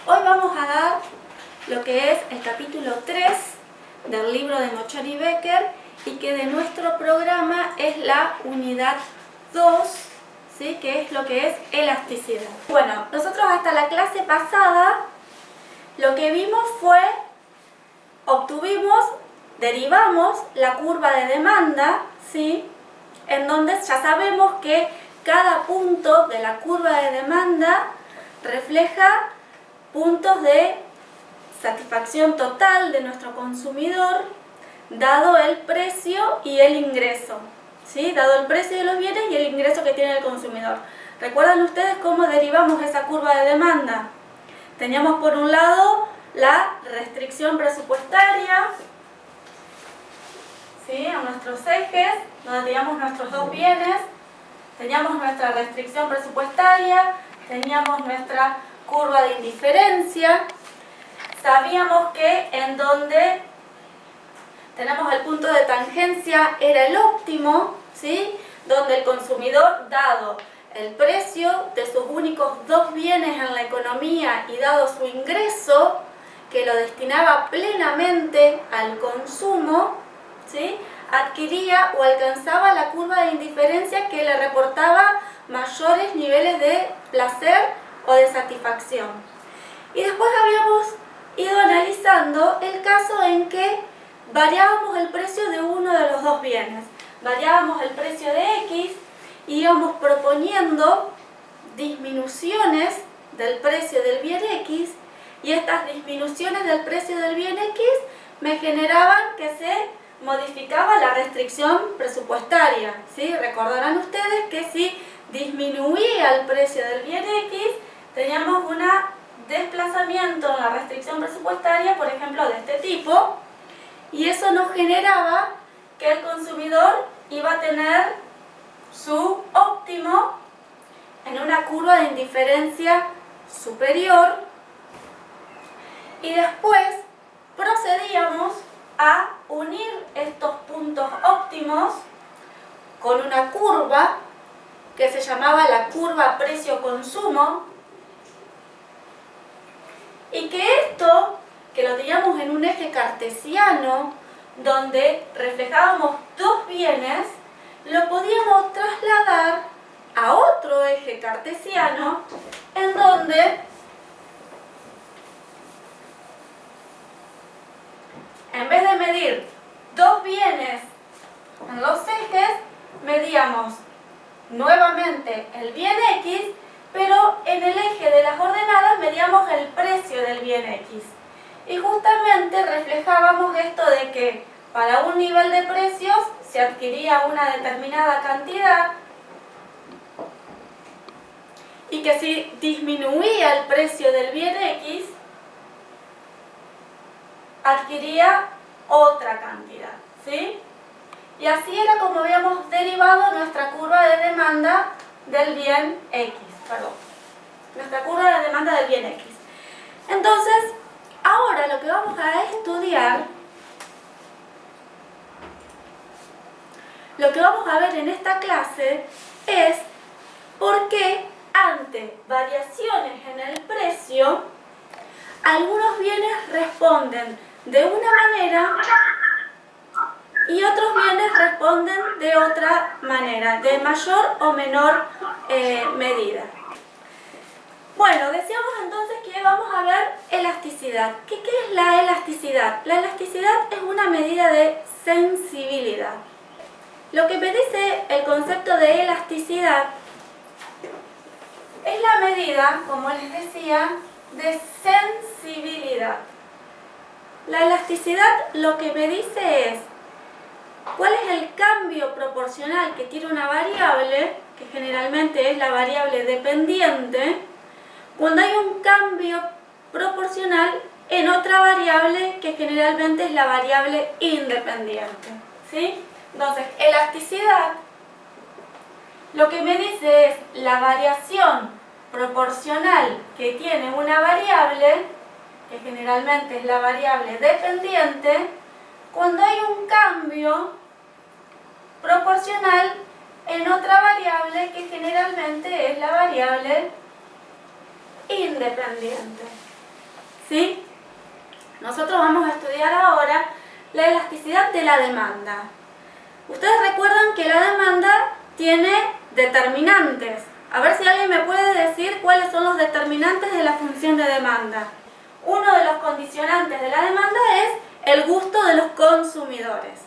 Hoy vamos a dar lo que es el capítulo 3 del libro de Mochon y Becker y que de nuestro programa es la unidad 2, ¿sí? Que es lo que es elasticidad. Bueno, nosotros hasta la clase pasada lo que vimos fue, derivamos la curva de demanda, ¿sí? En donde ya sabemos que cada punto de la curva de demanda refleja puntos de satisfacción total de nuestro consumidor dado el precio y el ingreso, ¿sí? Dado el precio de los bienes y el ingreso que tiene el consumidor. ¿Recuerdan ustedes cómo derivamos esa curva de demanda? Teníamos por un lado la restricción presupuestaria, ¿sí? A nuestros ejes, donde teníamos nuestros dos bienes, teníamos nuestra restricción presupuestaria, teníamos nuestra curva de indiferencia. Sabíamos que en donde tenemos el punto de tangencia era el óptimo, ¿sí? Donde el consumidor, dado el precio de sus únicos dos bienes en la economía y dado su ingreso, que lo destinaba plenamente al consumo, ¿sí? Adquiría o alcanzaba la curva de indiferencia que le reportaba mayores niveles de placer o de satisfacción. Y después habíamos ido analizando el caso en que variábamos el precio de uno de los dos bienes. Variábamos el precio de X y íbamos proponiendo disminuciones del precio del bien X, y estas disminuciones del precio del bien X me generaban que se modificaba la restricción presupuestaria, ¿sí? Recordarán ustedes que si disminuía el precio del bien X, teníamos un desplazamiento en la restricción presupuestaria, por ejemplo, de este tipo, y eso nos generaba que el consumidor iba a tener su óptimo en una curva de indiferencia superior, y después procedíamos a unir estos puntos óptimos con una curva que se llamaba la curva precio-consumo, y que esto, que lo teníamos en un eje cartesiano donde reflejábamos dos bienes, lo podíamos trasladar a otro eje cartesiano en donde en vez de medir dos bienes en los ejes, medíamos nuevamente el bien X, pero en el eje de las ordenadas medíamos el precio del bien X. Y justamente reflejábamos esto de que para un nivel de precios se adquiría una determinada cantidad y que si disminuía el precio del bien X, adquiría otra cantidad, ¿sí? Y así era como habíamos derivado nuestra curva de demanda del bien X, nuestra curva de demanda del bien X. Entonces, ahora lo que vamos a estudiar, lo que vamos a ver en esta clase es por qué ante variaciones en el precio, algunos bienes responden de una manera y otros bienes responden de otra manera, de mayor o menor medida. Bueno, decíamos entonces que vamos a ver elasticidad. ¿Qué es la elasticidad? La elasticidad es una medida de sensibilidad. Lo que me dice el concepto de elasticidad es la medida, como les decía, de sensibilidad. La elasticidad lo que me dice es cuál es el cambio proporcional que tiene una variable, que generalmente es la variable dependiente, cuando hay un cambio proporcional en otra variable que generalmente es la variable independiente, ¿sí? Entonces, elasticidad lo que me dice es la variación proporcional que tiene una variable, que generalmente es la variable dependiente, cuando hay un cambio proporcional en otra variable que generalmente es la variable independiente. ¿sí? Nosotros vamos a estudiar ahora la elasticidad de la demanda. Ustedes recuerdan que la demanda tiene determinantes. A ver si alguien me puede decir cuáles son los determinantes de la función de demanda. Uno de los condicionantes de la demanda es el gusto de los consumidores.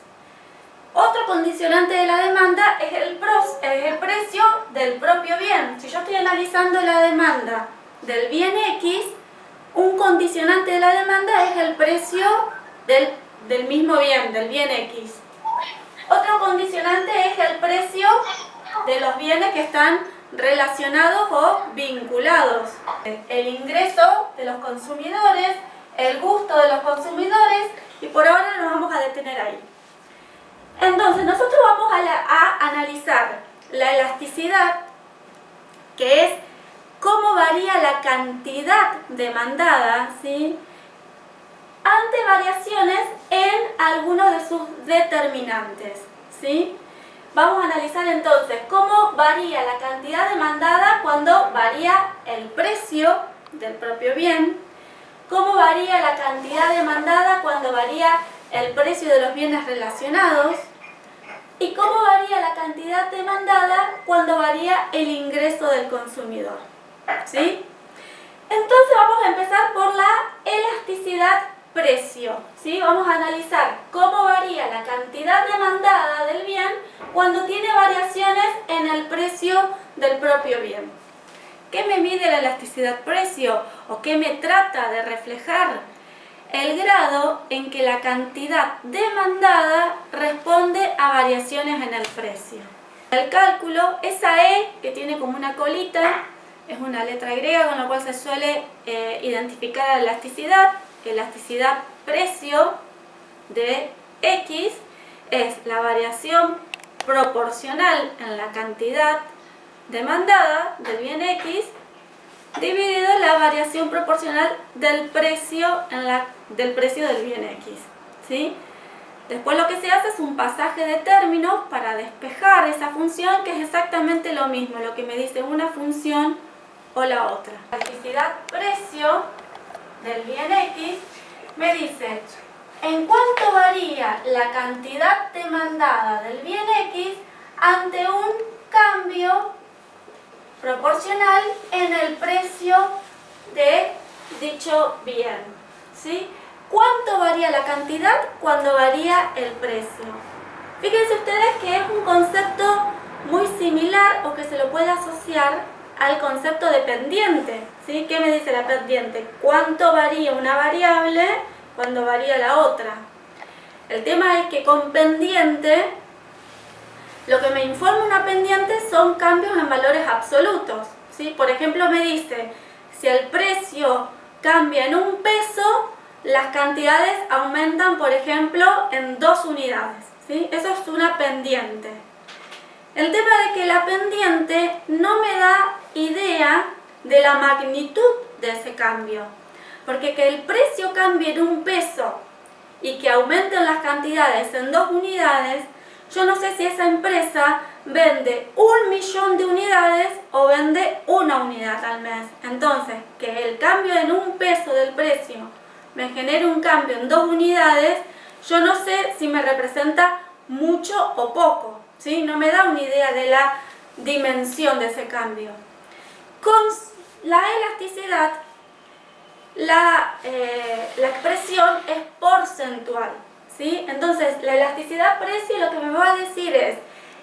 Otro condicionante de la demanda es el precio del propio bien. Si yo estoy analizando la demanda del bien X, un condicionante de la demanda es el precio del mismo bien, del bien X. Otro condicionante es el precio de los bienes que están relacionados o vinculados. El ingreso de los consumidores, el gusto de los consumidores, y por ahora nos vamos a detener ahí. Entonces nosotros vamos a analizar la elasticidad, que es cómo varía la cantidad demandada, ¿sí?, ante variaciones en algunos de sus determinantes, ¿sí? Vamos a analizar entonces cómo varía la cantidad demandada cuando varía el precio del propio bien, cómo varía la cantidad demandada cuando varía el precio de los bienes relacionados y cómo varía la cantidad demandada cuando varía el ingreso del consumidor, ¿sí? Entonces vamos a empezar por la elasticidad precio, ¿sí? Vamos a analizar cómo varía la cantidad demandada del bien cuando tiene variaciones en el precio del propio bien. ¿Qué me mide la elasticidad precio o qué me trata de reflejar? El grado en que la cantidad demandada responde a variaciones en el precio. El cálculo, esa E que tiene como una colita, es una letra griega con la cual se suele identificar la elasticidad. Elasticidad precio de X es la variación proporcional en la cantidad demandada del bien X dividido la variación proporcional del precio del bien X, ¿sí? Después lo que se hace es un pasaje de términos para despejar esa función, que es exactamente lo mismo, lo que me dice una función o la otra. La elasticidad precio del bien X me dice en cuánto varía la cantidad demandada del bien X ante un cambio proporcional en el precio de dicho bien, ¿sí? ¿Cuánto varía la cantidad cuando varía el precio? Fíjense ustedes que es un concepto muy similar o que se lo puede asociar al concepto de pendiente, ¿sí? ¿Qué me dice la pendiente? ¿Cuánto varía una variable cuando varía la otra? El tema es que con pendiente, lo que me informa una pendiente son cambios en valores absolutos, ¿sí? Por ejemplo, me dice, si el precio cambia en 1 peso, las cantidades aumentan, por ejemplo, en 2 unidades, ¿sí? Eso es una pendiente. El tema de que la pendiente no me da idea de la magnitud de ese cambio, porque que el precio cambie en 1 peso y que aumenten las cantidades en 2 unidades, yo no sé si esa empresa vende 1.000.000 de unidades o vende 1 unidad al mes. Entonces, que el cambio en 1 peso del precio me genere un cambio en 2 unidades, yo no sé si me representa mucho o poco, ¿sí? No me da una idea de la dimensión de ese cambio. Con la elasticidad, la expresión es porcentual, ¿sí? Entonces, la elasticidad precio lo que me va a decir es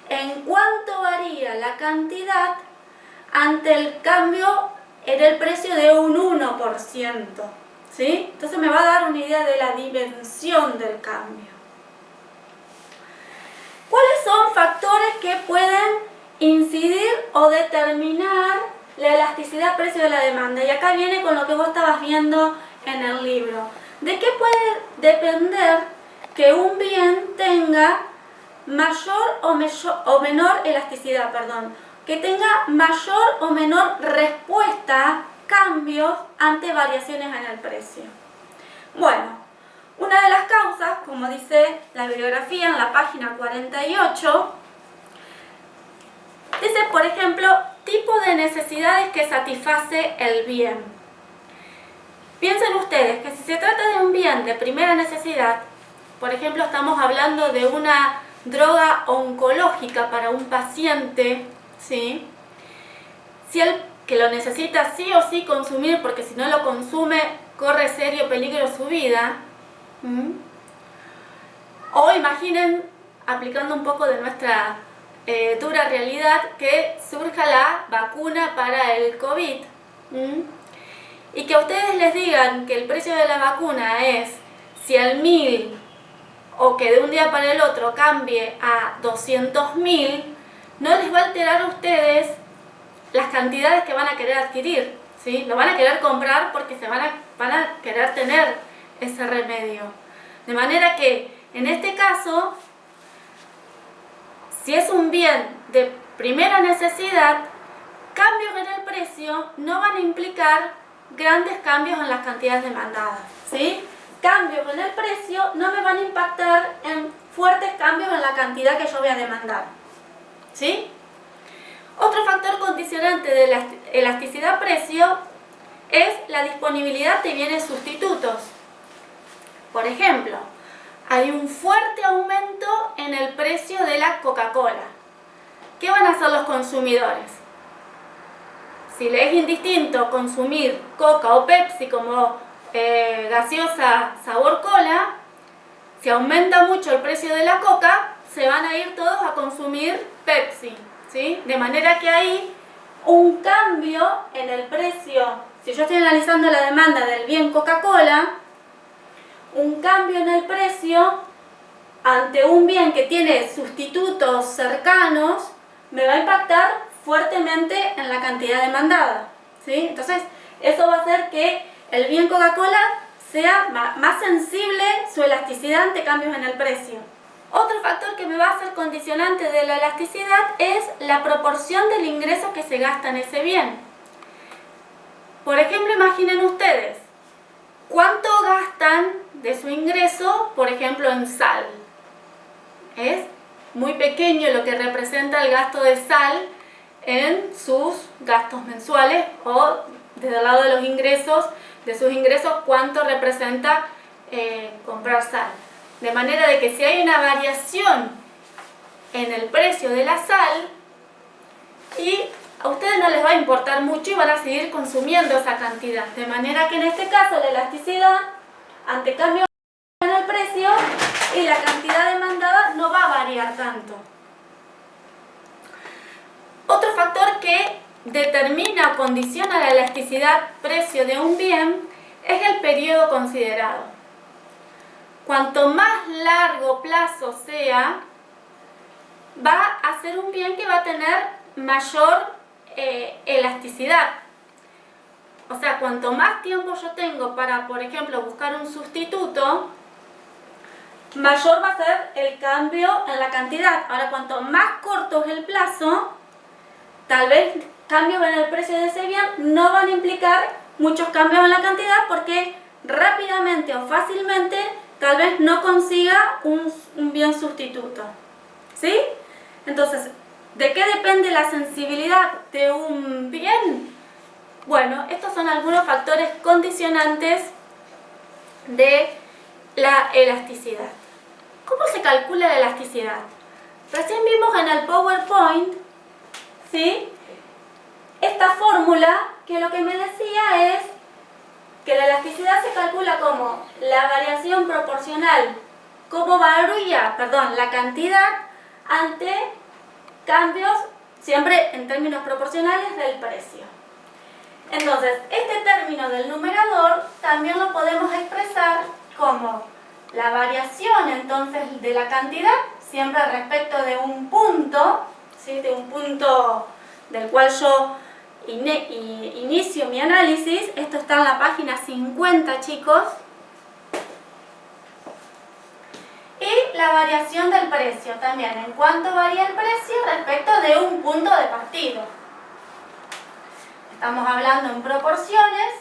en cuánto varía la cantidad ante el cambio en el precio de un 1%, ¿sí? Entonces me va a dar una idea de la dimensión del cambio. ¿Cuáles son factores que pueden incidir o determinar la elasticidad precio de la demanda? Y acá viene con lo que vos estabas viendo en el libro. ¿De qué puede depender que un bien tenga mayor o menor elasticidad, que tenga mayor o menor respuesta a cambios ante variaciones en el precio? Bueno, una de las causas, como dice la bibliografía en la página 48, dice, por ejemplo, tipo de necesidades que satisface el bien. Piensen ustedes que si se trata de un bien de primera necesidad, por ejemplo, estamos hablando de una droga oncológica para un paciente, ¿sí? Si él que lo necesita sí o sí consumir, porque si no lo consume corre serio peligro su vida. O imaginen, aplicando un poco de nuestra dura realidad, que surja la vacuna para el COVID. Y que a ustedes les digan que el precio de la vacuna es 100.000 o que de un día para el otro cambie a 200.000, no les va a alterar a ustedes las cantidades que van a querer adquirir, ¿sí? Lo van a querer comprar porque van a querer tener ese remedio. De manera que, en este caso, si es un bien de primera necesidad, cambios en el precio no van a implicar grandes cambios en las cantidades demandadas, ¿sí? Cambios en el precio no me van a impactar en fuertes cambios en la cantidad que yo voy a demandar, ¿sí? Otro factor condicionante de la elasticidad-precio es la disponibilidad de bienes sustitutos. Por ejemplo, hay un fuerte aumento en el precio de la Coca-Cola. ¿Qué van a hacer los consumidores? Si les es indistinto consumir Coca o Pepsi como gaseosa sabor cola, si aumenta mucho el precio de la Coca, se van a ir todos a consumir Pepsi, ¿sí? De manera que hay un cambio en el precio. Si yo estoy analizando la demanda del bien Coca-Cola, un cambio en el precio ante un bien que tiene sustitutos cercanos me va a impactar fuertemente en la cantidad demandada, ¿sí? Entonces, eso va a hacer que el bien Coca-Cola sea más sensible su elasticidad ante cambios en el precio. Otro factor que me va a ser condicionante de la elasticidad es la proporción del ingreso que se gasta en ese bien. Por ejemplo, imaginen ustedes, ¿cuánto gastan de su ingreso, por ejemplo, en sal? Es muy pequeño lo que representa el gasto de sal en sus gastos mensuales, o desde el lado de los ingresos, de sus ingresos, cuánto representa comprar sal. De manera de que si hay una variación en el precio de la sal, y a ustedes no les va a importar mucho y van a seguir consumiendo esa cantidad. De manera que en este caso la elasticidad ante cambios en el precio y la cantidad demandada no va a variar tanto. Otro factor que determina o condiciona la elasticidad-precio de un bien es el periodo considerado. Cuanto más largo plazo sea, va a ser un bien que va a tener mayor elasticidad. O sea, cuanto más tiempo yo tengo para, por ejemplo, buscar un sustituto, mayor va a ser el cambio en la cantidad. Ahora, cuanto más corto es el plazo, tal vez cambios en el precio de ese bien no van a implicar muchos cambios en la cantidad, porque rápidamente o fácilmente tal vez no consiga un bien sustituto, ¿sí? Entonces, ¿de qué depende la sensibilidad de un bien? Bueno, estos son algunos factores condicionantes de la elasticidad. ¿Cómo se calcula la elasticidad? Recién vimos en el PowerPoint, ¿sí?, esta fórmula que lo que me decía es que la elasticidad se calcula como la variación proporcional, cómo varía, la cantidad ante cambios, siempre en términos proporcionales, del precio. Entonces, este término del numerador también lo podemos expresar como la variación entonces de la cantidad, siempre respecto de un punto, ¿sí?, de un punto del cual yo inicio mi análisis. Esto está en la página 50, chicos. Y la variación del precio también, en cuánto varía el precio respecto de un punto de partida. Estamos hablando en proporciones,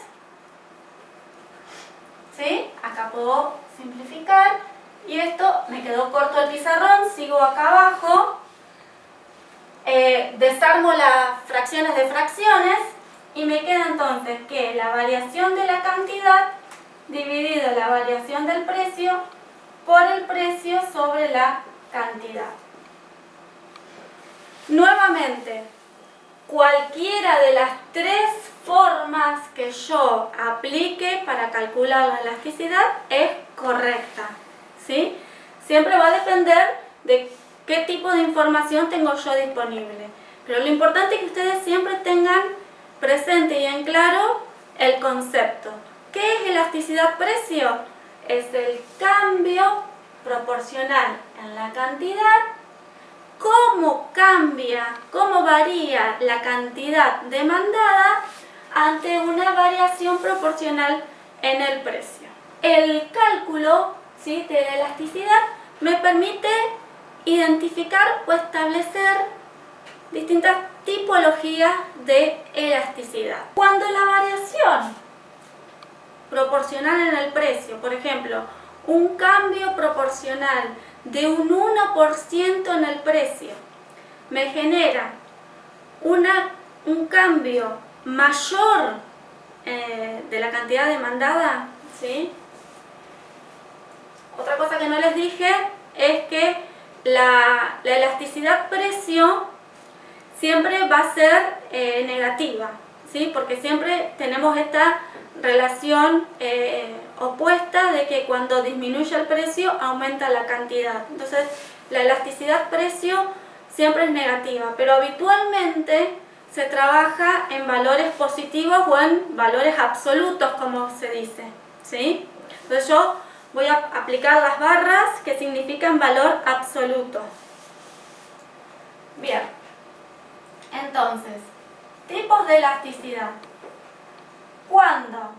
¿sí? Acá puedo simplificar. Y esto me quedó corto el pizarrón, sigo acá abajo. Desarmo las fracciones de fracciones y me queda entonces que la variación de la cantidad dividido la variación del precio por el precio sobre la cantidad. Nuevamente, cualquiera de las tres formas que yo aplique para calcular la elasticidad es correcta, ¿sí? Siempre va a depender de qué tipo de información tengo yo disponible. Pero lo importante es que ustedes siempre tengan presente y en claro el concepto. ¿Qué es elasticidad-precio? Es el cambio proporcional en la cantidad. ¿Cómo cambia, cómo varía la cantidad demandada ante una variación proporcional en el precio? El cálculo, ¿sí?, de la elasticidad me permite identificar o establecer distintas tipologías de elasticidad. Cuando la variación proporcional en el precio, por ejemplo, un cambio proporcional de un 1% en el precio, me genera un cambio mayor de la cantidad demandada, ¿sí? Otra cosa que no les dije es que la elasticidad precio siempre va a ser negativa, ¿sí? Porque siempre tenemos esta relación opuesta de que cuando disminuye el precio aumenta la cantidad. Entonces la elasticidad precio siempre es negativa, pero habitualmente se trabaja en valores positivos o en valores absolutos, como se dice, ¿sí? Entonces yo voy a aplicar las barras que significan valor absoluto. Bien, entonces, tipos de elasticidad. Cuando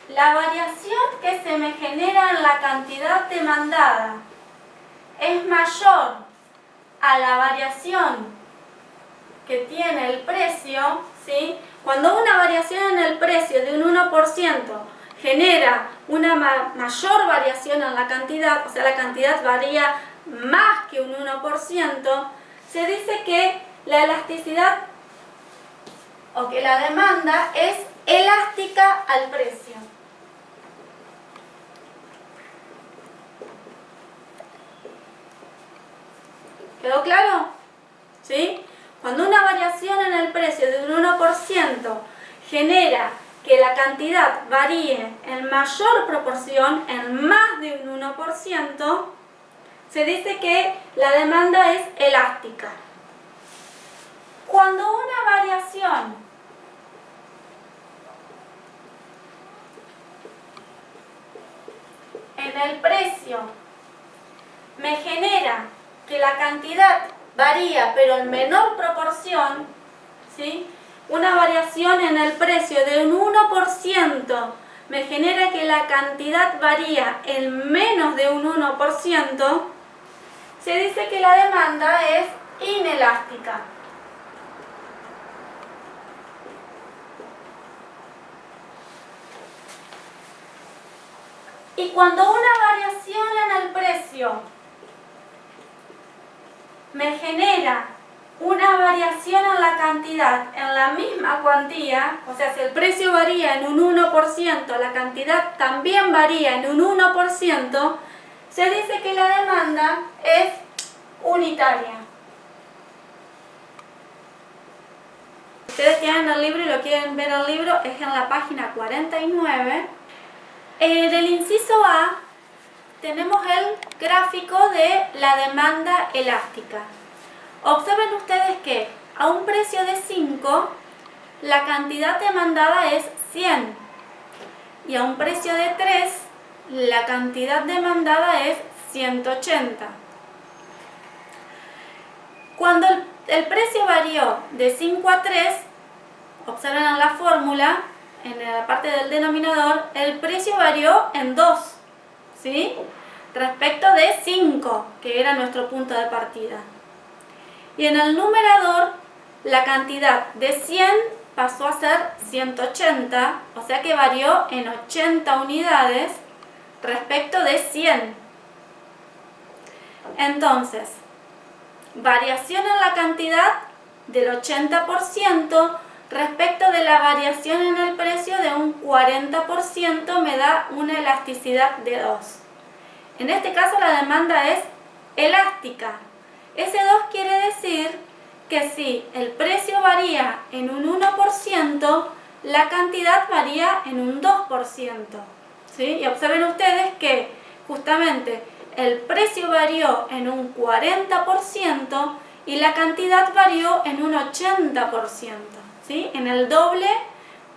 la variación que se me genera en la cantidad demandada es mayor a la variación que tiene el precio, ¿sí? Cuando una variación en el precio de un 1% genera una mayor variación en la cantidad, o sea, la cantidad varía más que un 1%, se dice que la elasticidad o que la demanda es elástica al precio. ¿Quedó claro? ¿Sí? Cuando una variación en el precio de un 1% genera que la cantidad varíe en mayor proporción, en más de un 1%, se dice que la demanda es elástica. Cuando una variación en el precio me genera que la cantidad varía pero en menor proporción, ¿sí? Una variación en el precio de un 1% me genera que la cantidad varía en menos de un 1%, se dice que la demanda es inelástica. Y cuando una variación en el precio me genera una variación en la cantidad en la misma cuantía, o sea, si el precio varía en un 1%, la cantidad también varía en un 1%, se dice que la demanda es unitaria. Ustedes tienen el libro y lo quieren ver el libro, es en la página 49. En el inciso A tenemos el gráfico de la demanda elástica. Observen ustedes que a un precio de 5 la cantidad demandada es 100 y a un precio de 3 la cantidad demandada es 180. Cuando el precio varió de 5 a 3, observen en la fórmula, en la parte del denominador, el precio varió en 2, ¿sí? Respecto de 5, que era nuestro punto de partida. Y en el numerador, la cantidad de 100 pasó a ser 180, o sea que varió en 80 unidades respecto de 100. Entonces, variación en la cantidad del 80% respecto de la variación en el precio de un 40% me da una elasticidad de 2. En este caso la demanda es elástica. Ese 2 quiere decir que si el precio varía en un 1%, la cantidad varía en un 2%. ¿Sí? Y observen ustedes que justamente el precio varió en un 40% y la cantidad varió en un 80%. ¿Sí? En el doble,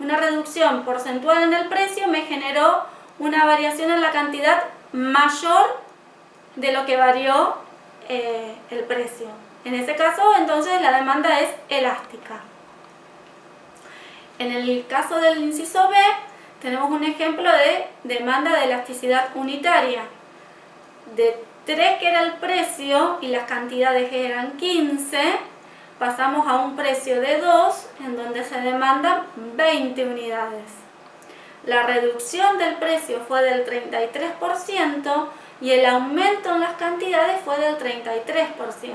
una reducción porcentual en el precio me generó una variación en la cantidad mayor de lo que varió el precio. En ese caso, entonces, la demanda es elástica. En el caso del inciso B, tenemos un ejemplo de demanda de elasticidad unitaria. De 3, que era el precio, y las cantidades eran 15, pasamos a un precio de 2, en donde se demandan 20 unidades. La reducción del precio fue del 33% y el aumento en las cantidades fue del 33%.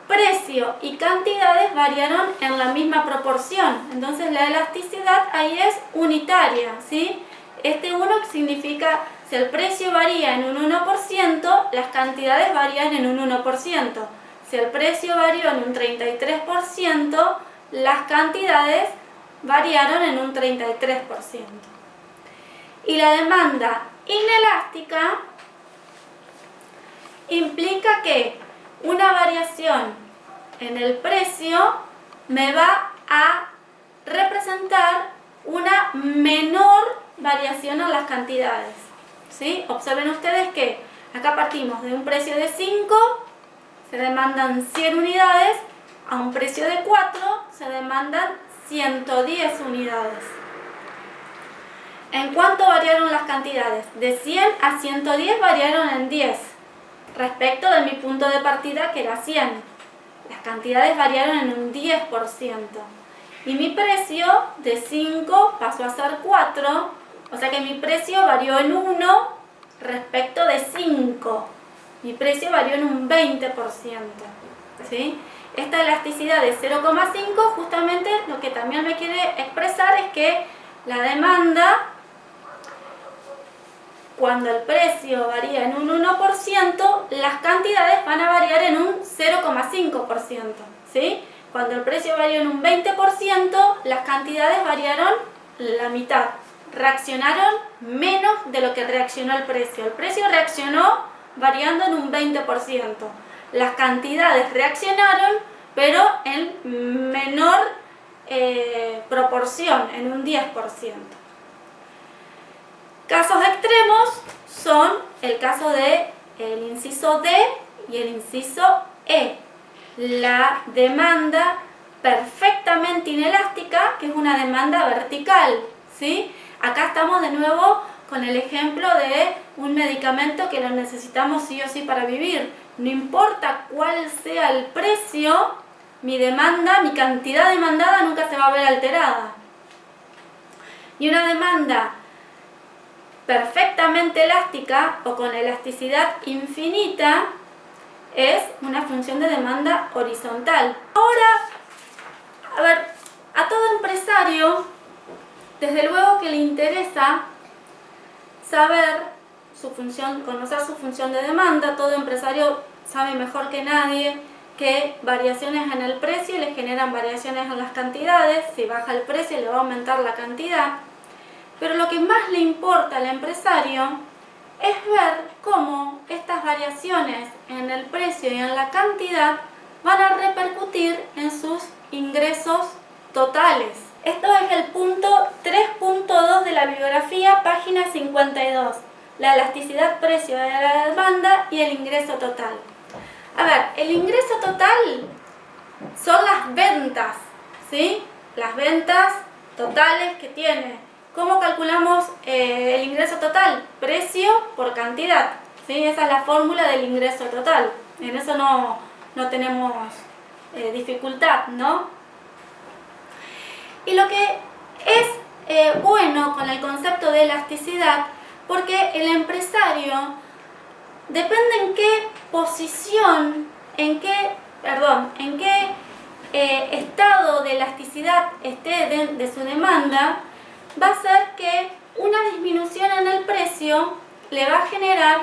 Precio y cantidades variaron en la misma proporción, entonces la elasticidad ahí es unitaria, ¿sí? Este 1 significa, si el precio varía en un 1%, las cantidades varían en un 1%. Si el precio varió en un 33%, las cantidades variaron en un 33%. Y la demanda inelástica implica que una variación en el precio me va a representar una menor variación en las cantidades. ¿Sí? Observen ustedes que acá partimos de un precio de 5, se demandan 100 unidades, a un precio de 4 se demandan 110 unidades. ¿En cuánto variaron las cantidades? De 100 a 110 variaron en 10, respecto de mi punto de partida que era 100. Las cantidades variaron en un 10%. Y mi precio de 5 pasó a ser 4, o sea que mi precio varió en 1 respecto de 5. Mi precio varió en un 20%. ¿Sí? Esta elasticidad de 0,5 justamente lo que también me quiere expresar es que la demanda, cuando el precio varía en un 1%, las cantidades van a variar en un 0,5%. ¿Sí? Cuando el precio varió en un 20%, las cantidades variaron la mitad. Reaccionaron menos de lo que reaccionó el precio. El precio reaccionó variando en un 20%. Las cantidades reaccionaron, pero en menor proporción, en un 10%. Casos extremos son el caso del inciso D y el inciso E. La demanda perfectamente inelástica, que es una demanda vertical, ¿sí? Acá estamos de nuevo con el ejemplo de un medicamento que lo necesitamos sí o sí para vivir. No importa cuál sea el precio, mi demanda, mi cantidad demandada nunca se va a ver alterada. Y una demanda perfectamente elástica o con elasticidad infinita es una función de demanda horizontal. Ahora, a ver, a todo empresario, desde luego que le interesa saber su función, conocer su función de demanda. Todo empresario sabe mejor que nadie que variaciones en el precio le generan variaciones en las cantidades. Si baja el precio le va a aumentar la cantidad. Pero lo que más le importa al empresario es ver cómo estas variaciones en el precio y en la cantidad van a repercutir en sus ingresos totales. Esto es el punto 3.2 de la bibliografía, página 52. La elasticidad precio de la demanda y el ingreso total. A ver, el ingreso total son las ventas, ¿sí? Las ventas totales que tiene. ¿Cómo calculamos el ingreso total? Precio por cantidad, ¿sí? Esa es la fórmula del ingreso total. En eso no tenemos dificultad, ¿no? Y lo que es bueno con el concepto de elasticidad, porque el empresario depende en qué posición, en qué estado de elasticidad esté de su demanda, va a ser que una disminución en el precio le va a generar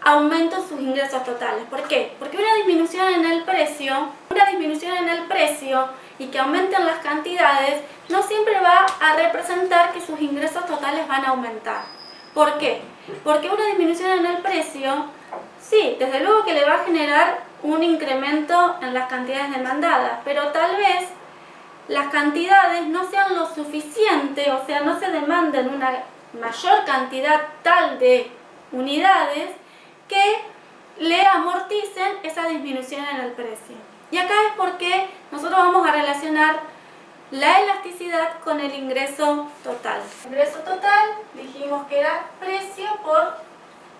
aumento en sus ingresos totales. ¿Por qué? Porque una disminución en el precio y que aumenten las cantidades no siempre va a representar que sus ingresos totales van a aumentar. ¿Por qué? Porque una disminución en el precio, sí, desde luego que le va a generar un incremento en las cantidades demandadas, pero tal vez las cantidades no sean lo suficiente, o sea, no se demanden una mayor cantidad tal de unidades que le amorticen esa disminución en el precio. Y acá es porque nosotros vamos a relacionar la elasticidad con el ingreso total. El ingreso total dijimos que era precio por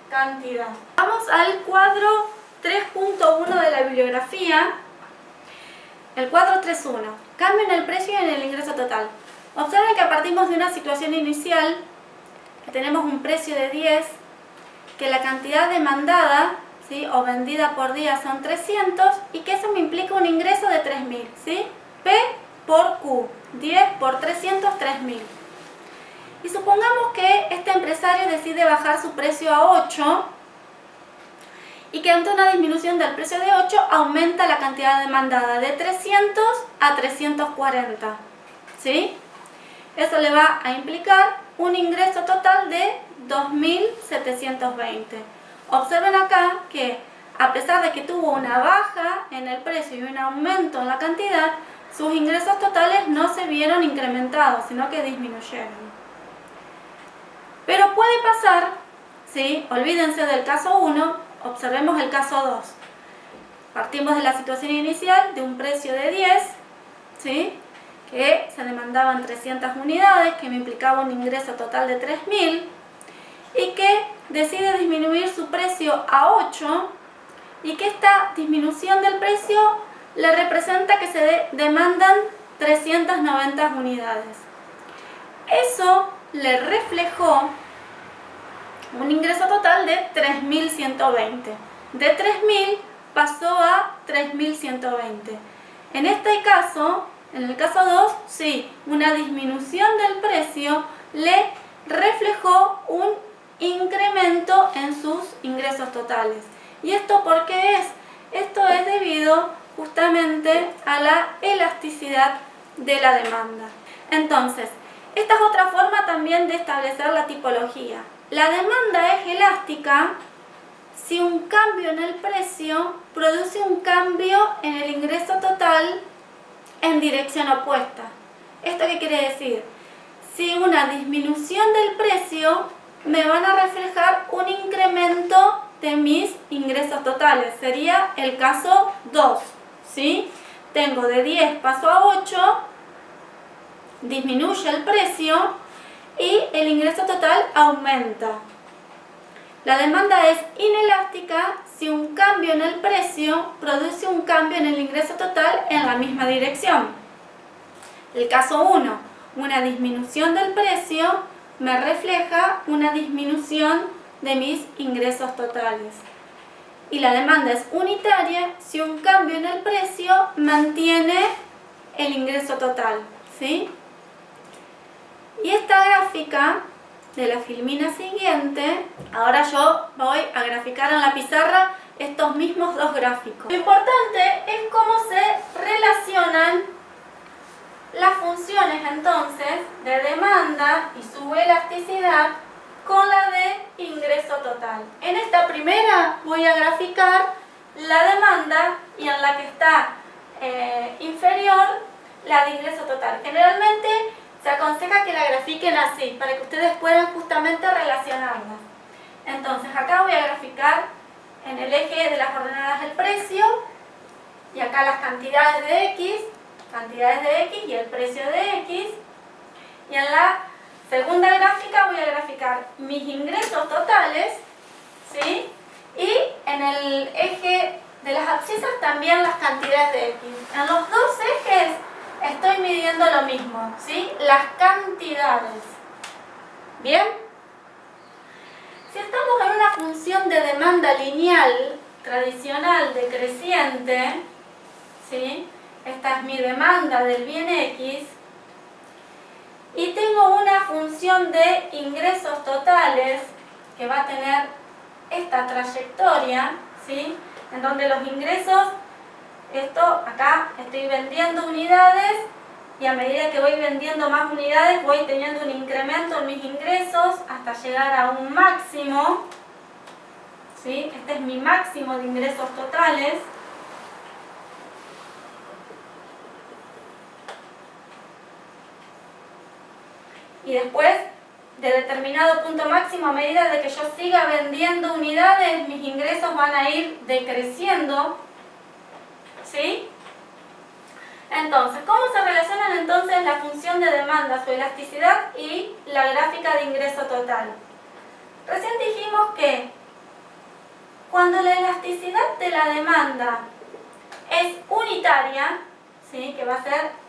cantidad. Vamos al cuadro 3.1 de la bibliografía. El cuadro 3.1. Cambio en el precio y en el ingreso total. Observen que partimos de una situación inicial, que tenemos un precio de 10, que la cantidad demandada, ¿sí?, o vendida por día son 300 y que eso me implica un ingreso de 3.000, ¿sí? P por Q, 10 por 300, 3.000. Y supongamos que este empresario decide bajar su precio a 8 y que ante una disminución del precio de 8 aumenta la cantidad demandada de 300 a 340, ¿sí? Eso le va a implicar un ingreso total de 2.720. Observen acá que a pesar de que tuvo una baja en el precio y un aumento en la cantidad, sus ingresos totales no se vieron incrementados, sino que disminuyeron. Pero puede pasar, ¿sí? Olvídense del caso 1, observemos el caso 2. Partimos de la situación inicial de un precio de 10, ¿sí?, que se demandaban 300 unidades, que me implicaba un ingreso total de 3.000, y que decide disminuir su precio a 8, y que esta disminución del precio le representa que se demandan 390 unidades. Eso le reflejó un ingreso total de 3.120. De 3.000 pasó a 3.120. En este caso, en el caso 2, sí, una disminución del precio le reflejó un incremento en sus ingresos totales. ¿Y esto por qué es? Esto es debido justamente a la elasticidad de la demanda. Entonces, esta es otra forma también de establecer la tipología. La demanda es elástica si un cambio en el precio produce un cambio en el ingreso total en dirección opuesta. ¿Esto qué quiere decir? Si una disminución del precio me van a reflejar un incremento de mis ingresos totales. Sería el caso 2, ¿sí? Tengo de 10 paso a 8, disminuye el precio y el ingreso total aumenta. La demanda es inelástica si un cambio en el precio produce un cambio en el ingreso total en la misma dirección. El caso 1, una disminución del precio me refleja una disminución de mis ingresos totales. Y la demanda es unitaria si un cambio en el precio mantiene el ingreso total, ¿sí? Y esta gráfica de la filmina siguiente, ahora yo voy a graficar en la pizarra estos mismos dos gráficos. Lo importante es cómo se relacionan las funciones entonces de demanda y su elasticidad con la de ingreso total. En esta primera voy a graficar la demanda y en la que está inferior la de ingreso total. Generalmente se aconseja que la grafiquen así, para que ustedes puedan justamente relacionarlas. Entonces acá voy a graficar en el eje de las coordenadas el precio, y acá las cantidades de X y el precio de X. Y en la segunda gráfica voy a graficar mis ingresos totales, ¿sí? Y en el eje de las abscisas también las cantidades de X. En los dos ejes estoy midiendo lo mismo, ¿sí? Las cantidades. ¿Bien? Si estamos en una función de demanda lineal tradicional decreciente, ¿sí?, esta es mi demanda del bien X, y tengo una función de ingresos totales que va a tener esta trayectoria, ¿sí? En donde los ingresos, esto acá estoy vendiendo unidades y a medida que voy vendiendo más unidades voy teniendo un incremento en mis ingresos hasta llegar a un máximo, ¿sí? Este es mi máximo de ingresos totales. Y después, de determinado punto máximo, a medida de que yo siga vendiendo unidades, mis ingresos van a ir decreciendo, ¿sí? Entonces, ¿cómo se relacionan entonces la función de demanda, su elasticidad y la gráfica de ingreso total? Recién dijimos que cuando la elasticidad de la demanda es unitaria, ¿sí? Que va a ser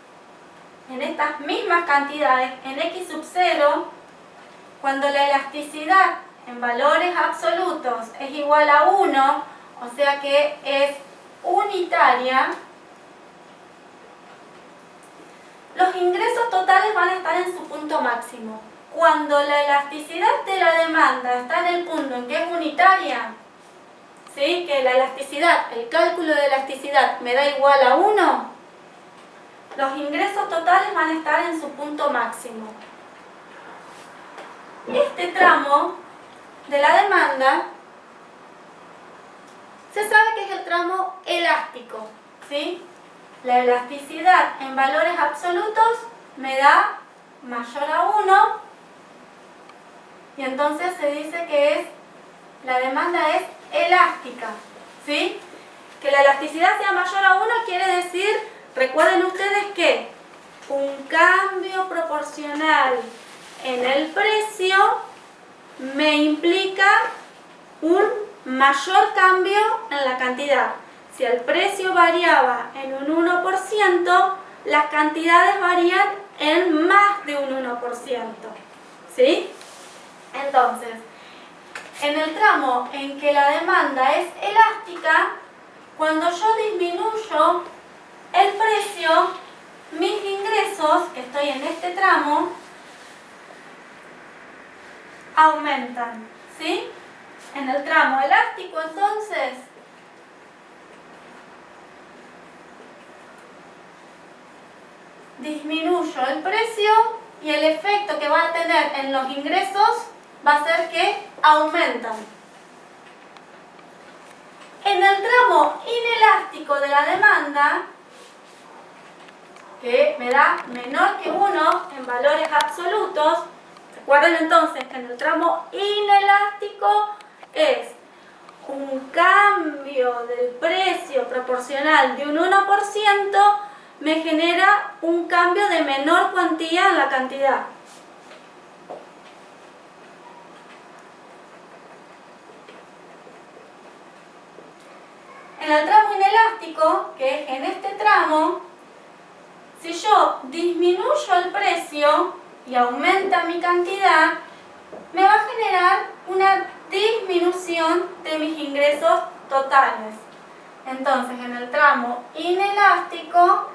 en estas mismas cantidades, en X sub 0, cuando la elasticidad en valores absolutos es igual a 1, o sea que es unitaria, los ingresos totales van a estar en su punto máximo. Cuando la elasticidad de la demanda está en el punto en que es unitaria, ¿sí? Que la elasticidad, el cálculo de elasticidad me da igual a 1, los ingresos totales van a estar en su punto máximo. Este tramo de la demanda se sabe que es el tramo elástico, ¿sí? La elasticidad en valores absolutos me da mayor a 1 y entonces se dice que la demanda es elástica, ¿sí? Que la elasticidad sea mayor a 1 quiere decir, recuerden ustedes que un cambio proporcional en el precio me implica un mayor cambio en la cantidad. Si el precio variaba en un 1%, las cantidades varían en más de un 1%, ¿sí? Entonces, en el tramo en que la demanda es elástica, cuando yo disminuyo el precio, mis ingresos, que estoy en este tramo, aumentan, ¿sí? En el tramo elástico, entonces, disminuyo el precio y el efecto que va a tener en los ingresos va a ser que aumentan. En el tramo inelástico de la demanda, que me da menor que 1 en valores absolutos, recuerden entonces que en el tramo inelástico es un cambio del precio proporcional de un 1%, me genera un cambio de menor cuantía en la cantidad. En el tramo inelástico, que es en este tramo, si yo disminuyo el precio y aumenta mi cantidad, me va a generar una disminución de mis ingresos totales. Entonces, en el tramo inelástico,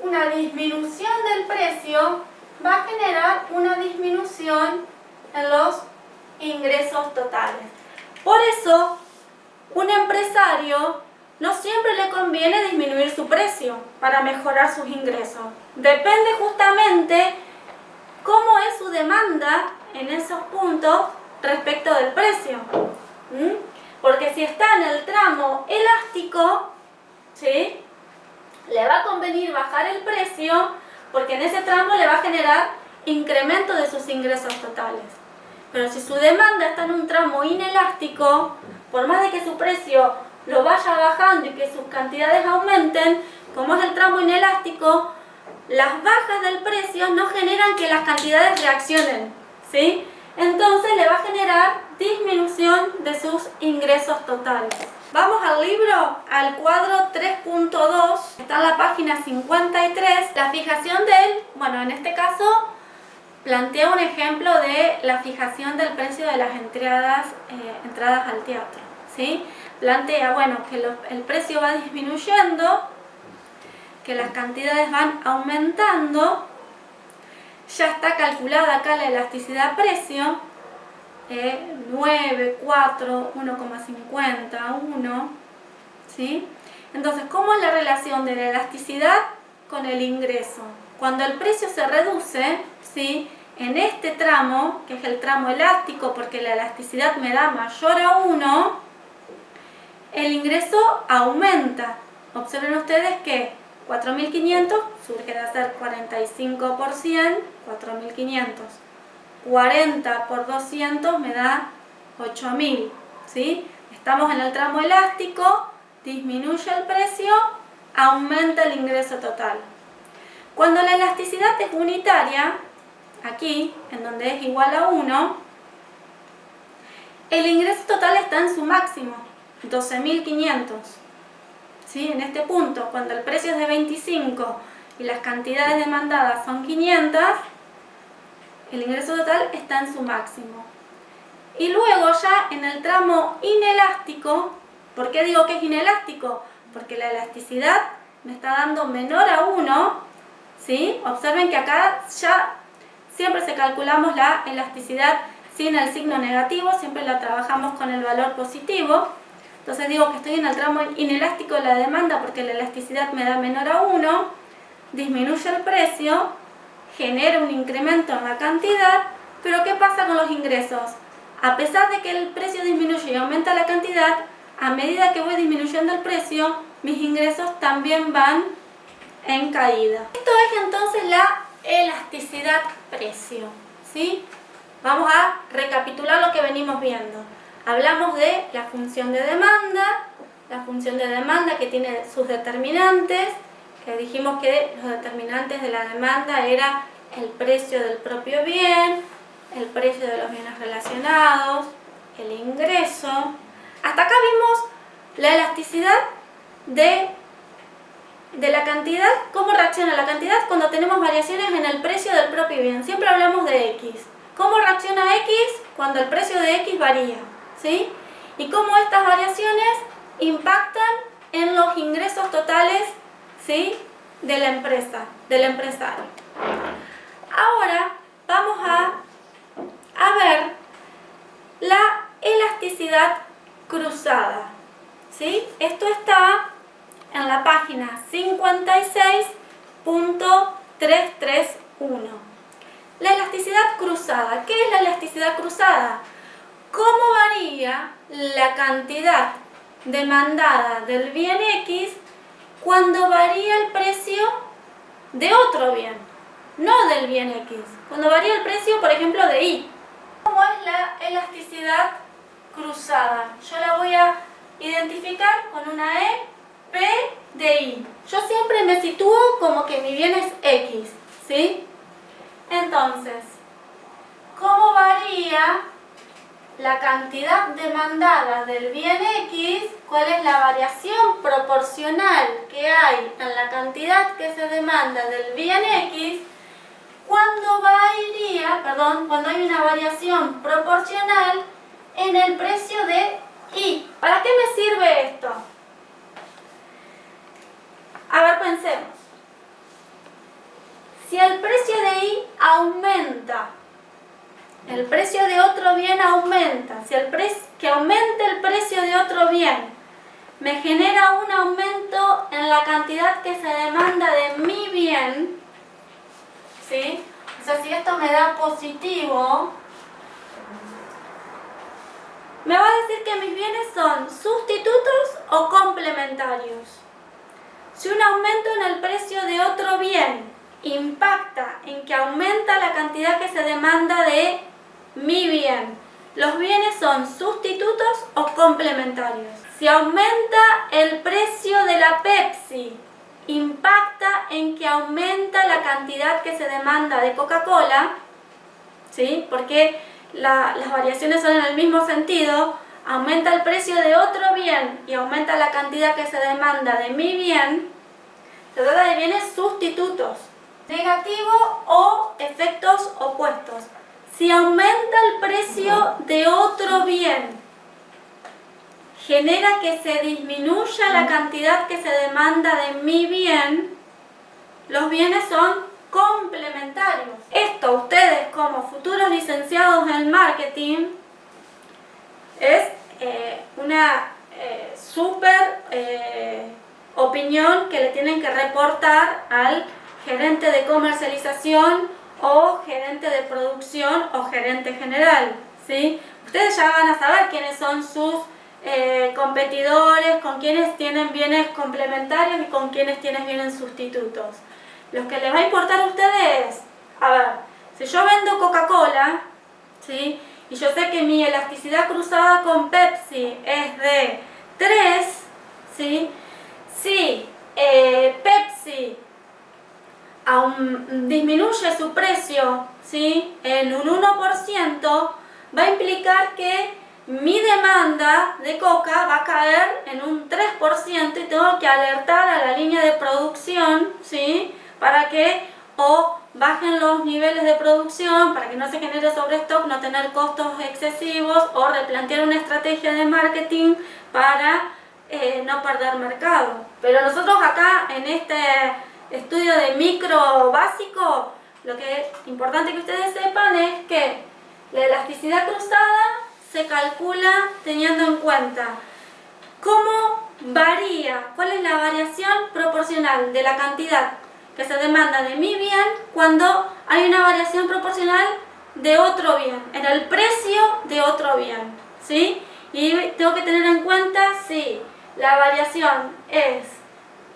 una disminución del precio va a generar una disminución en los ingresos totales. Por eso, un empresario no siempre le conviene disminuir su precio para mejorar sus ingresos. Depende justamente cómo es su demanda en esos puntos respecto del precio. Porque si está en el tramo elástico, ¿sí?, le va a convenir bajar el precio porque en ese tramo le va a generar incremento de sus ingresos totales. Pero si su demanda está en un tramo inelástico, por más de que su precio lo vaya bajando y que sus cantidades aumenten, como es el tramo inelástico, las bajas del precio no generan que las cantidades reaccionen, ¿sí? Entonces le va a generar disminución de sus ingresos totales. Vamos al libro, al cuadro 3.2, está en la página 53, la fijación del, bueno, en este caso plantea un ejemplo de la fijación del precio de las entradas al teatro, ¿sí? plantea, bueno, que el precio va disminuyendo, que las cantidades van aumentando. Ya está calculada acá la elasticidad precio, 9, 4, 1,50, 1, ¿sí? Entonces, ¿cómo es la relación de la elasticidad con el ingreso? Cuando el precio se reduce, ¿sí?, en este tramo, que es el tramo elástico, porque la elasticidad me da mayor a 1, el ingreso aumenta. Observen ustedes que 4.500 surge de hacer 45 por 100, 4.500. 40 por 200 me da 8.000, ¿sí? Estamos en el tramo elástico, disminuye el precio, aumenta el ingreso total. Cuando la elasticidad es unitaria, aquí, en donde es igual a 1, el ingreso total está en su máximo, 12.500. ¿Sí? En este punto, cuando el precio es de 25 y las cantidades demandadas son 500, el ingreso total está en su máximo. Y luego ya en el tramo inelástico, ¿por qué digo que es inelástico? Porque la elasticidad me está dando menor a 1, ¿sí? Observen que acá ya siempre se calculamos la elasticidad sin el signo negativo, siempre la trabajamos con el valor positivo. Entonces digo que estoy en el tramo inelástico de la demanda porque la elasticidad me da menor a 1, disminuye el precio, genera un incremento en la cantidad, pero ¿qué pasa con los ingresos? A pesar de que el precio disminuye y aumenta la cantidad, a medida que voy disminuyendo el precio, mis ingresos también van en caída. Esto es entonces la elasticidad precio, ¿sí? Vamos a recapitular lo que venimos viendo. Hablamos de la función de demanda que tiene sus determinantes, que dijimos que los determinantes de la demanda era el precio del propio bien, el precio de los bienes relacionados, el ingreso. Hasta acá vimos la elasticidad de la cantidad, cómo reacciona la cantidad cuando tenemos variaciones en el precio del propio bien. Siempre hablamos de X. ¿Cómo reacciona X cuando el precio de X varía? ¿Sí? Y cómo estas variaciones impactan en los ingresos totales, ¿sí?, de la empresa, del empresario. Ahora vamos a ver la elasticidad cruzada, ¿sí? Esto está en la página 56.331. La elasticidad cruzada. ¿Qué es la elasticidad cruzada? ¿Cómo varía la cantidad demandada del bien X cuando varía el precio de otro bien? No del bien X. Cuando varía el precio, por ejemplo, de Y. ¿Cómo es la elasticidad cruzada? Yo la voy a identificar con una E, P de Y. Yo siempre me sitúo como que mi bien es X, ¿sí? Entonces, ¿cómo varía la cantidad demandada del bien X? ¿Cuál es la variación proporcional que hay en la cantidad que se demanda del bien X cuando hay una variación proporcional en el precio de Y? ¿Para qué me sirve esto? A ver, pensemos. Si el precio de Y aumenta, el precio de otro bien aumenta, que aumente el precio de otro bien me genera un aumento en la cantidad que se demanda de mi bien, ¿sí? O sea, si esto me da positivo, me va a decir que mis bienes son sustitutos o complementarios. Si un aumento en el precio de otro bien impacta en que aumenta la cantidad que se demanda de mi bien, los bienes son sustitutos o complementarios. Si aumenta el precio de la Pepsi, impacta en que aumenta la cantidad que se demanda de Coca-Cola, ¿sí? Porque las variaciones son en el mismo sentido. Aumenta el precio de otro bien y aumenta la cantidad que se demanda de mi bien. Se trata de bienes sustitutos, negativo o efectos opuestos. Si aumenta el precio de otro bien, genera que se disminuya la cantidad que se demanda de mi bien, los bienes son complementarios. Esto ustedes como futuros licenciados en marketing es una súper opinión que le tienen que reportar al gerente de comercialización o gerente de producción o gerente general, ¿sí? Ustedes ya van a saber quiénes son sus competidores, con quienes tienen bienes complementarios y con quienes tienen bienes sustitutos. Lo que les va a importar a ustedes es, a ver, si yo vendo Coca-Cola, ¿sí? Y yo sé que mi elasticidad cruzada con Pepsi es de 3, ¿sí? Si Pepsi disminuye su precio, ¿sí?, en un 1%, va a implicar que mi demanda de coca va a caer en un 3% y tengo que alertar a la línea de producción, ¿sí?, para que o bajen los niveles de producción, para que no se genere sobrestock, no tener costos excesivos, o replantear una estrategia de marketing para no perder mercado. Pero nosotros acá en este estudio de micro básico, lo que es importante que ustedes sepan es que la elasticidad cruzada se calcula teniendo en cuenta cómo varía, cuál es la variación proporcional de la cantidad que se demanda de mi bien cuando hay una variación proporcional de otro bien, en el precio de otro bien, ¿sí? Y tengo que tener en cuenta si la variación es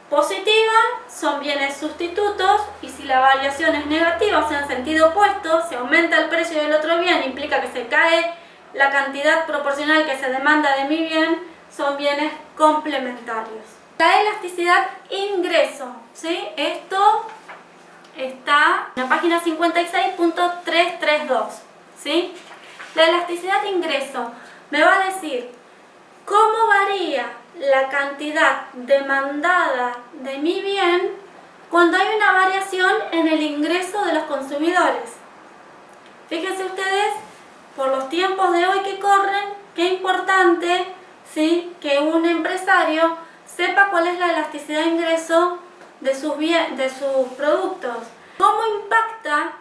positiva, son bienes sustitutos, y si la variación es negativa, o sea, en sentido opuesto, si aumenta el precio del otro bien, implica que se cae la cantidad proporcional que se demanda de mi bien, son bienes complementarios. La elasticidad ingreso, ¿sí? Esto está en la página 56.332, ¿sí? La elasticidad ingreso me va a decir cómo varía la cantidad demandada de mi bien cuando hay una variación en el ingreso de los consumidores. Fíjense ustedes, por los tiempos de hoy que corren, qué importante, ¿sí?, que un empresario sepa cuál es la elasticidad de ingreso de sus productos. ¿Cómo impacta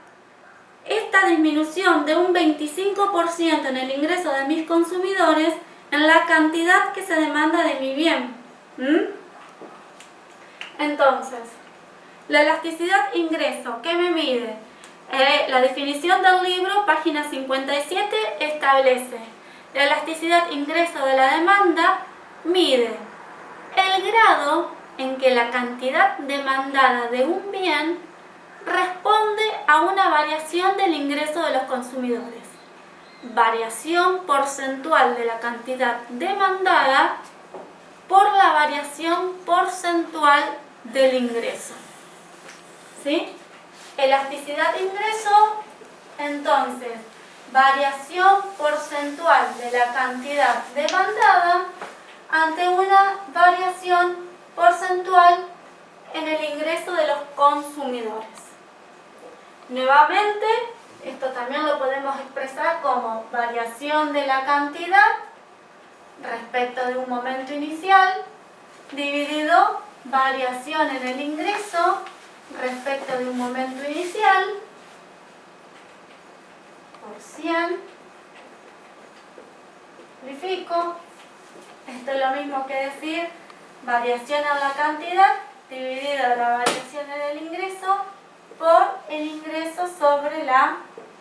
esta disminución de un 25% en el ingreso de mis consumidores en la cantidad que se demanda de mi bien? Entonces, la elasticidad ingreso, ¿qué me mide? La definición del libro, página 57, establece: la elasticidad ingreso de la demanda mide el grado en que la cantidad demandada de un bien responde a una variación del ingreso de los consumidores. Variación porcentual de la cantidad demandada por la variación porcentual del ingreso, ¿sí? Elasticidad ingreso, entonces, variación porcentual de la cantidad demandada ante una variación porcentual en el ingreso de los consumidores. Nuevamente, esto también lo podemos expresar como variación de la cantidad respecto de un momento inicial dividido variación en el ingreso respecto de un momento inicial por 100. Simplifico. Esto es lo mismo que decir variación en la cantidad dividida la variación en el ingreso por el ingreso sobre la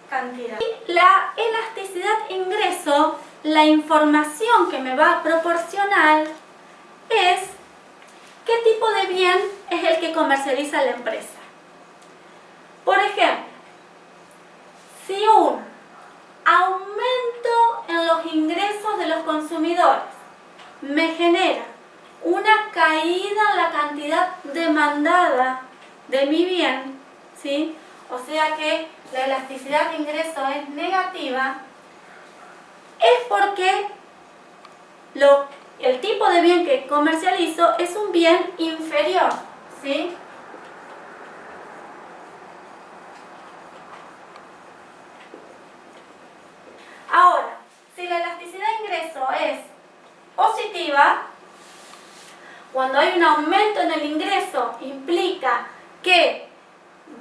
cantidad. Y la elasticidad ingreso, la información que me va a proporcionar es qué tipo de bien es el que comercializa la empresa. Por ejemplo, si un aumento en los ingresos de los consumidores me genera una caída en la cantidad demandada de mi bien, ¿sí?, o sea que la elasticidad de ingreso es negativa, es porque el tipo de bien que comercializo es un bien inferior, ¿sí? Ahora, si la elasticidad de ingreso es positiva, progresiva, cuando hay un aumento en el ingreso, implica que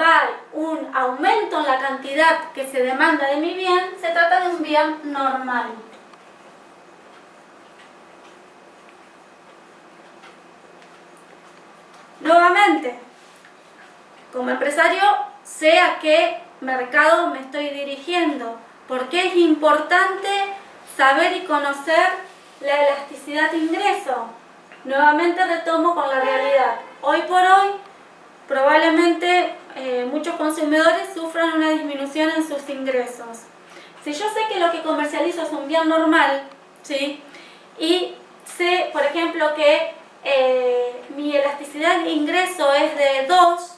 va un aumento en la cantidad que se demanda de mi bien, se trata de un bien normal. Nuevamente, como empresario, sé a qué mercado me estoy dirigiendo, porque es importante saber y conocer la elasticidad de ingreso. Nuevamente retomo con la realidad. Hoy por hoy, probablemente muchos consumidores sufran una disminución en sus ingresos. Si yo sé que lo que comercializo es un bien normal, ¿sí? Y sé, por ejemplo, que mi elasticidad de ingreso es de 2,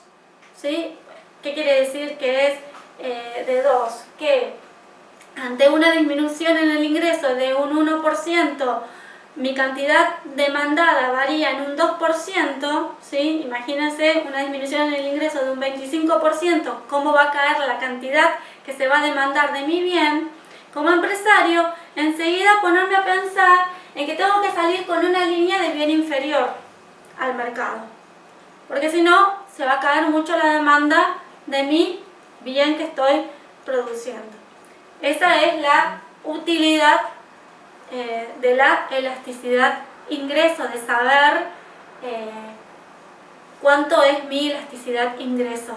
¿sí? ¿Qué quiere decir que es de 2? Que ante una disminución en el ingreso de un 1%, mi cantidad demandada varía en un 2%, ¿sí? Imagínense una disminución en el ingreso de un 25%, ¿cómo va a caer la cantidad que se va a demandar de mi bien? Como empresario, enseguida ponerme a pensar en que tengo que salir con una línea de bien inferior al mercado, porque si no, se va a caer mucho la demanda de mi bien que estoy produciendo. Esa es la utilidad de la elasticidad ingreso, de saber cuánto es mi elasticidad ingreso.